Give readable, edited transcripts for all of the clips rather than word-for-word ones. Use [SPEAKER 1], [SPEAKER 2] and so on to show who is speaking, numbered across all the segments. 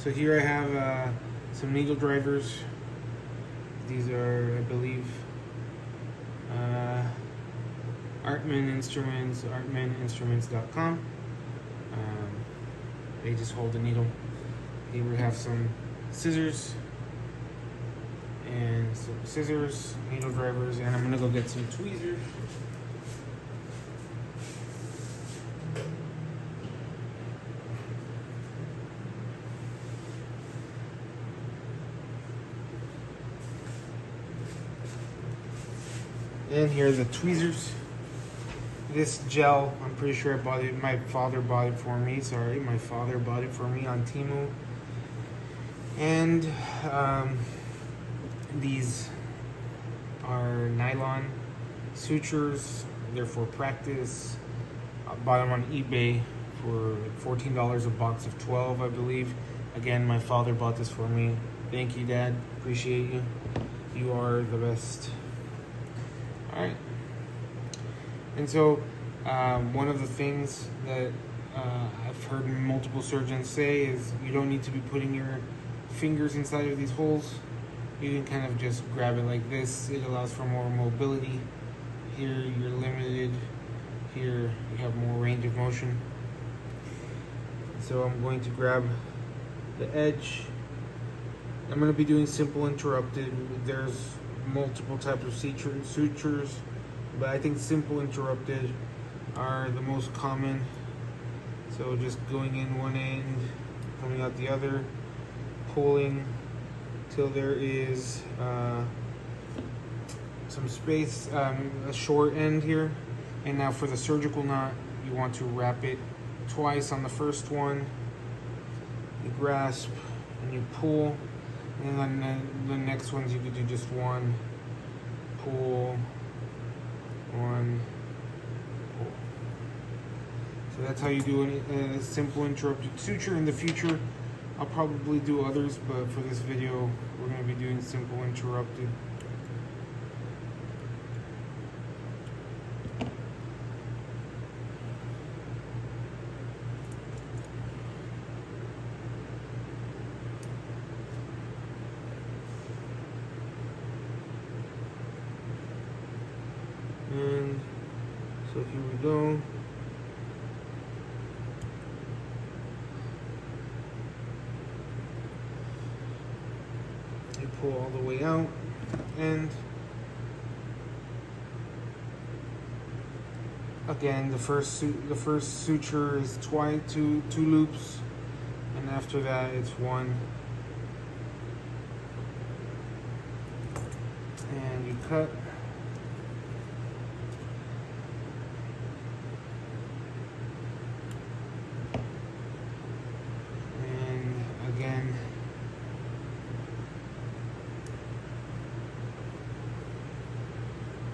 [SPEAKER 1] So here I have some needle drivers. These are, I believe, Artman Instruments, artmaninstruments.com. They just hold the needle. Here we have some scissors, needle drivers, and I'm gonna go get some tweezers. And here are the tweezers. This gel, I'm pretty sure I bought it. My father bought it for me. Sorry, my father bought it for me on Temu. And these are nylon sutures. They're for practice. I bought them on eBay for $14 a box of 12, I believe. Again, my father bought this for me. Thank you, Dad. Appreciate you. You are the best. All right. And so, one of the things that I've heard multiple surgeons say is you don't need to be putting your fingers inside of these holes. You can kind of just grab it like this. It allows for more mobility. Here you're limited. Here you have more range of motion. So I'm going to grab the edge. I'm going to be doing simple interrupted. There's multiple types of sutures, but I think simple interrupted are the most common. So just going in one end, coming out the other, pulling till there is some space, a short end here. And now for the surgical knot, you want to wrap it twice on the first one. You grasp and you pull. And then the next ones you could do just one, pull, one, pull. So that's how you do a simple interrupted suture. In the future, I'll probably do others, but for this video, we're going to be doing simple interrupted. And so here we go. You pull all the way out, and again, the first suture is two loops, and after that it's one. And you cut. Again,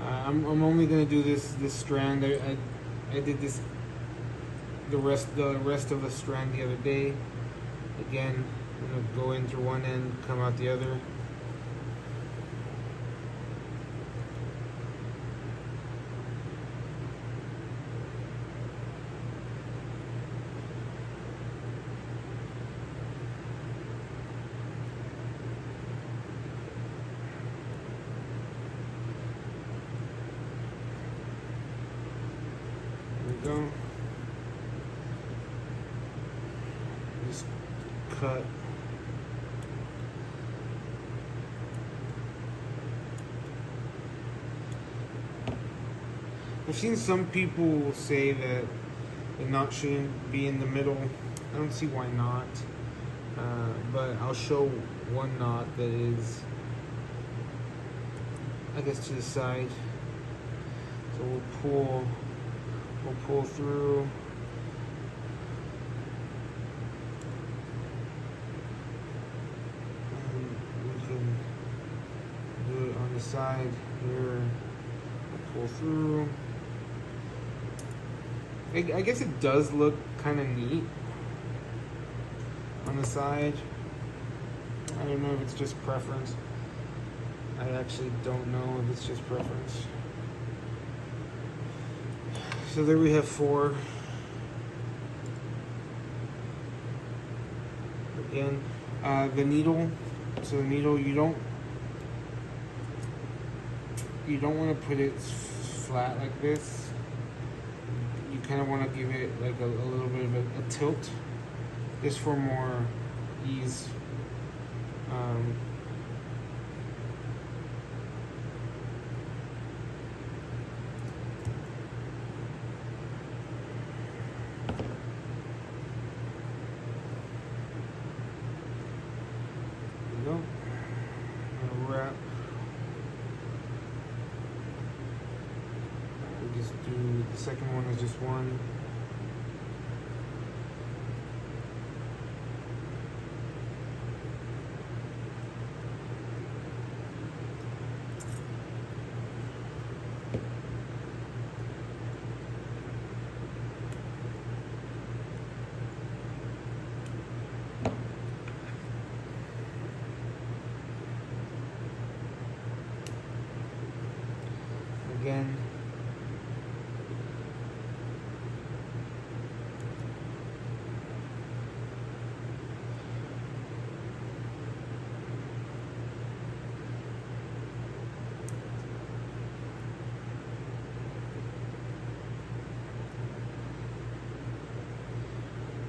[SPEAKER 1] I'm only gonna do this strand. I did this the rest of the strand the other day. Again, I'm gonna go in through one end, come out the other. Go. Just cut. I've seen some people say that the knot shouldn't be in the middle. I don't see why not, but I'll show one knot that is, I guess, to the side. So we'll pull through. And we can do it on the side here. Pull through. I guess it does look kind of neat on the side. I don't know if it's just preference. I actually don't know if it's just preference. So there we have 4. Again, The needle. So the needle, you don't want to put it flat like this. You kind of want to give it like a little bit of a tilt, just for more ease. There we go. Wrap. We just do the second one is just one. Again.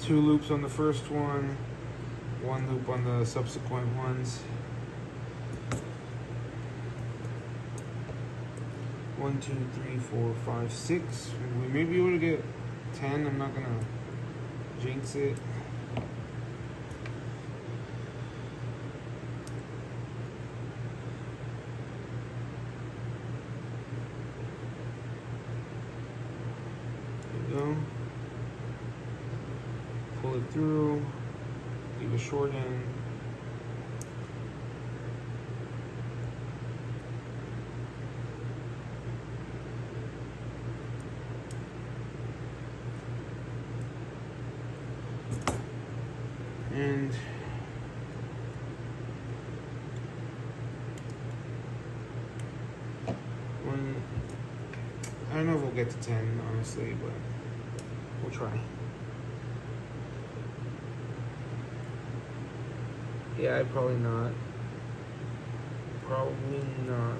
[SPEAKER 1] Two loops on the first one, one loop on the subsequent ones. 1, 2, 3, 4, 5, 6. We may be able to get 10. I'm not gonna jinx it. There we go. Pull it through. Leave a short end. And when, I don't know if we'll get to 10, honestly, but we'll try. Yeah, probably not. Probably not.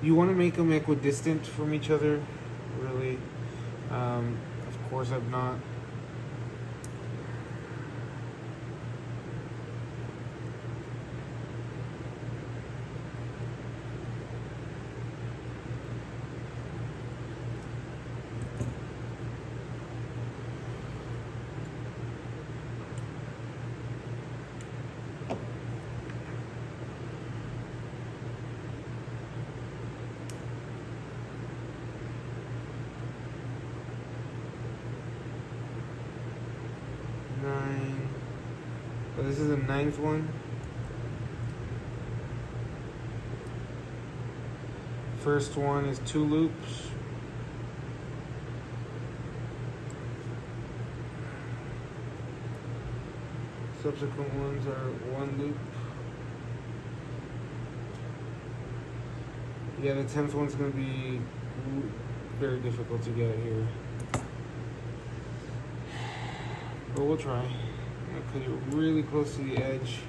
[SPEAKER 1] You want to make them equidistant from each other, really. Of course, I've not. So this is the 9th one. First one is 2 loops. Subsequent ones are 1 loop. Yeah, the 10th one's going to be very difficult to get here. But we'll try. I'm going to put it really close to the edge.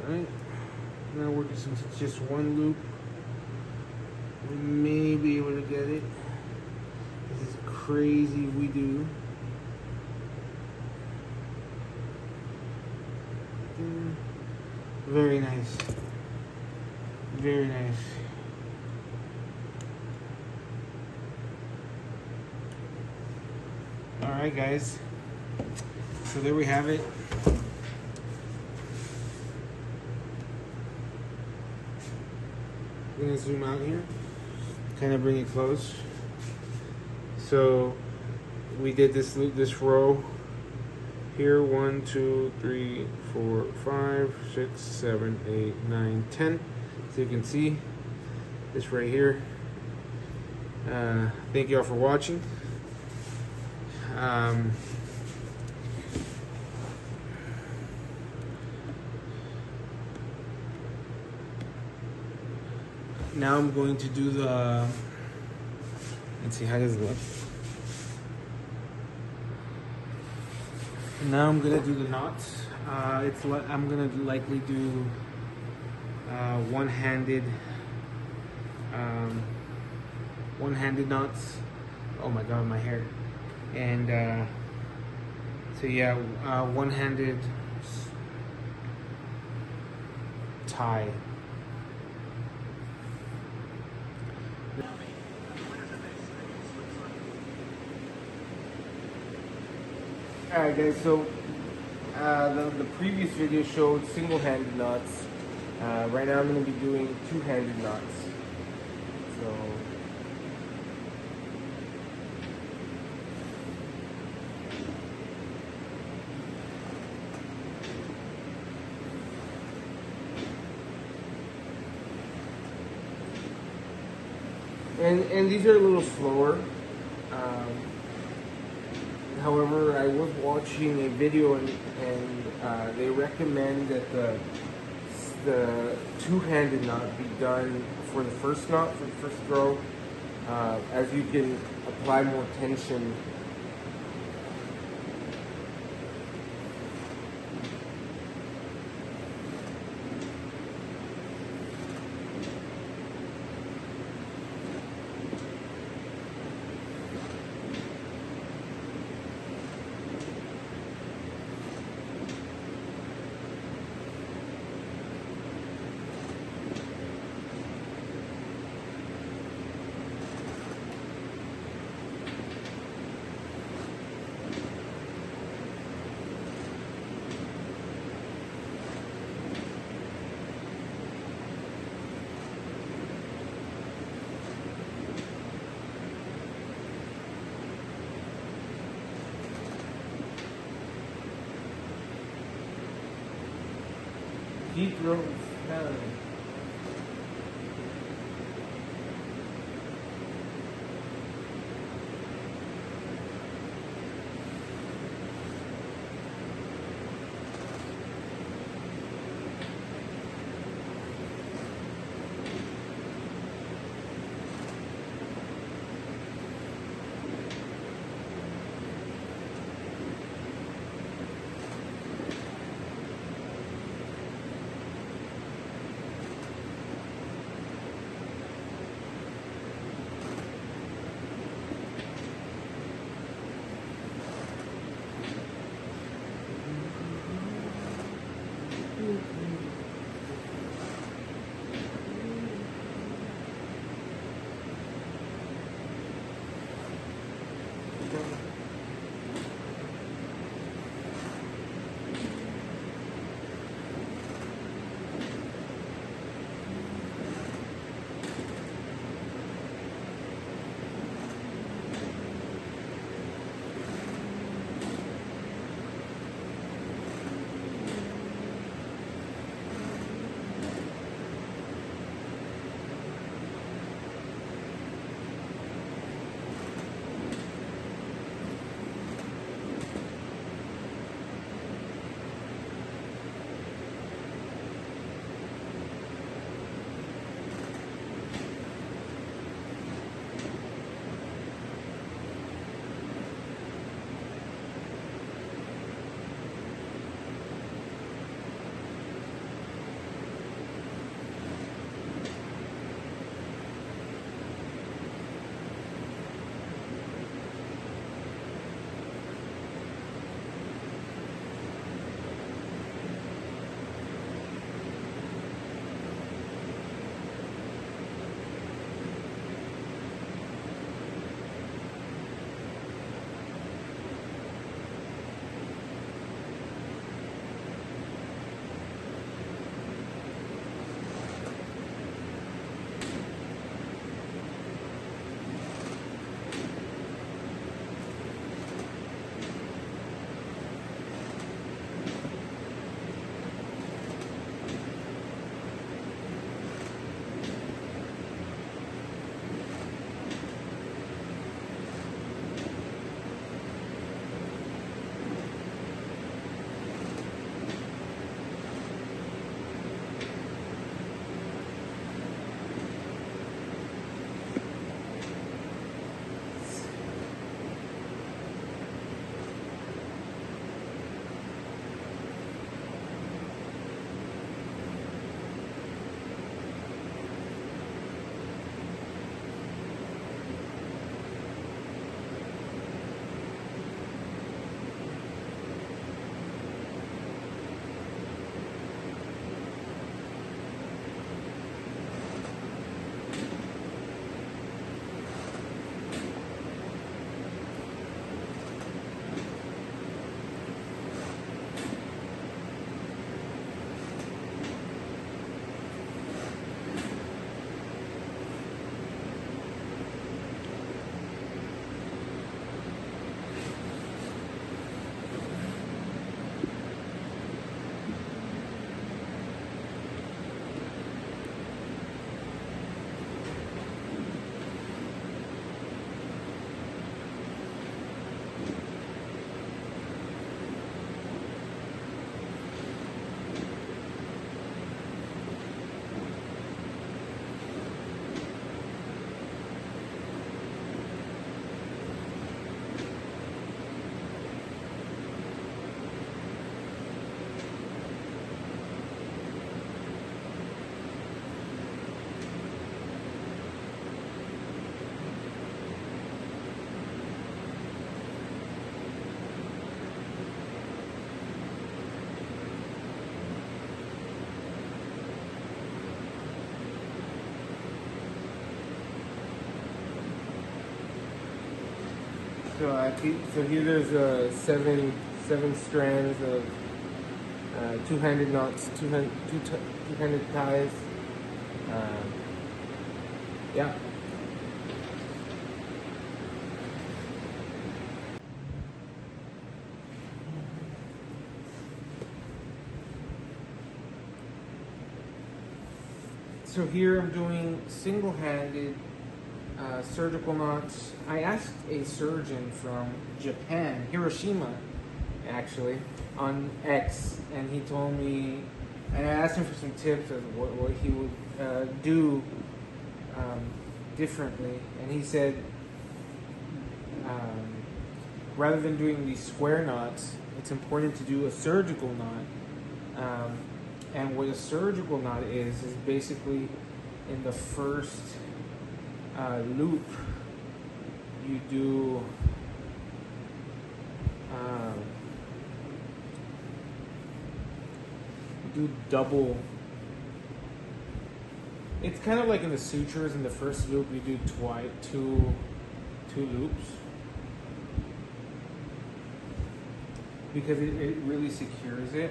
[SPEAKER 1] Alright, now we're just, since it's just 1 loop, we may be able to get it. This is crazy we do. Very nice. Very nice. Alright guys, so there we have it. I'm gonna zoom out here, kind of bring it close. So we did this loop, this row here, 1, 2, 3, 4, 5, 6, 7, 8, 9, 10. So you can see this right here. Thank you all for watching. Now I'm going to do the, let's see, how does it look? Now I'm gonna do the knots. I'm gonna likely do one-handed knots. Oh my god, my hair. And so yeah, one-handed tie. Alright guys, so the previous video showed single-handed knots. Right now I'm going to be doing two-handed knots. So and these are a little slower. However, I was watching a video and they recommend that the two-handed knot be done for the first knot, for the first throw, as you can apply more tension. Deep roads. So here there's seven strands of two-handed knots, two-handed ties. Um, yeah. So here I'm doing single-handed surgical knots. I asked a surgeon from Japan, Hiroshima, actually, on X, and he told me, and I asked him for some tips of what he would do differently, and he said, rather than doing these square knots, it's important to do a surgical knot. And what a surgical knot is basically in the first loop, you do double. It's kind of like in the sutures. In the first loop, you do two loops, because it really secures it.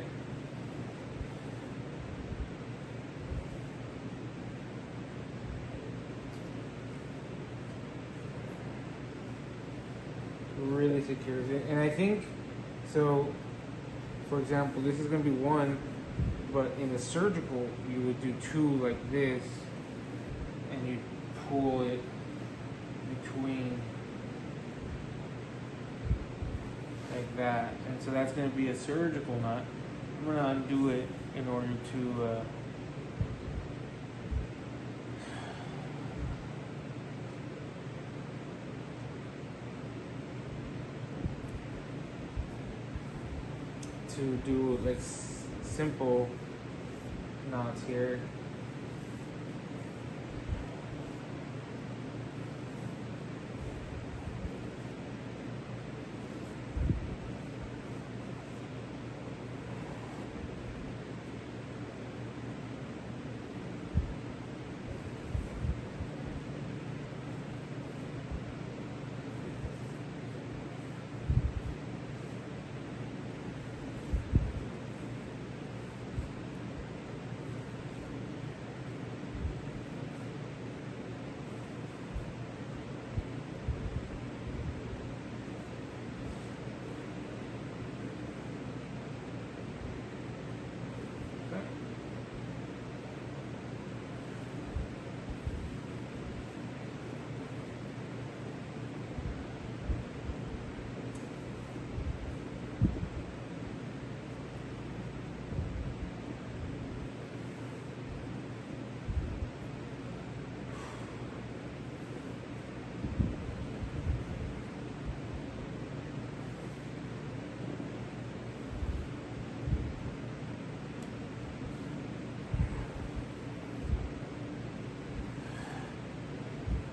[SPEAKER 1] Really secures it. And I think, so for example, this is going to be one, but in the surgical you would do two like this, and you pull it between like that, and so that's going to be a surgical knot. I'm going to undo it in order to do like simple knots here.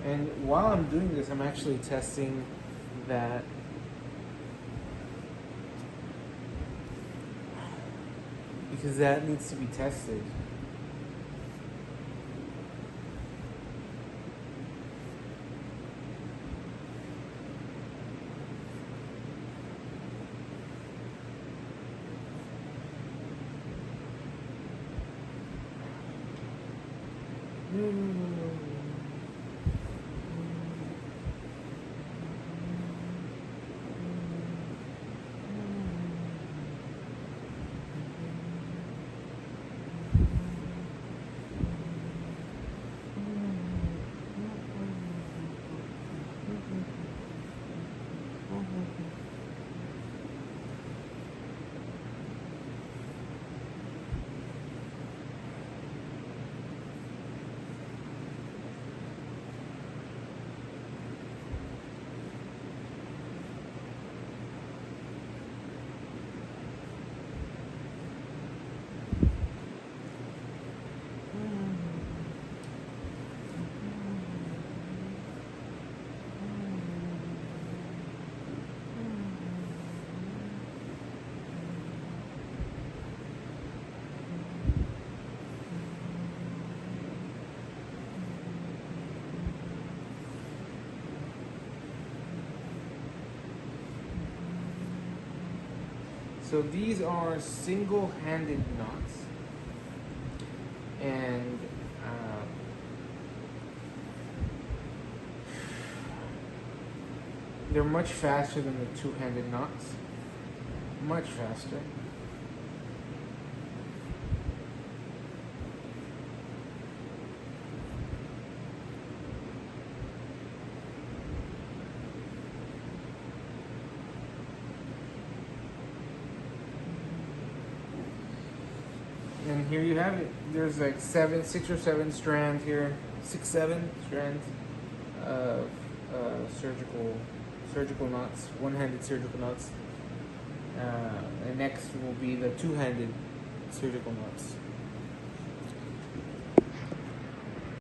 [SPEAKER 1] And while I'm doing this, I'm actually testing that because that needs to be tested. So these are single-handed knots, and they're much faster than the two-handed knots. Much faster. And here you have it. There's like 6 or 7 strands here, 7 strands of surgical knots, one-handed surgical knots. And next will be the two-handed surgical knots.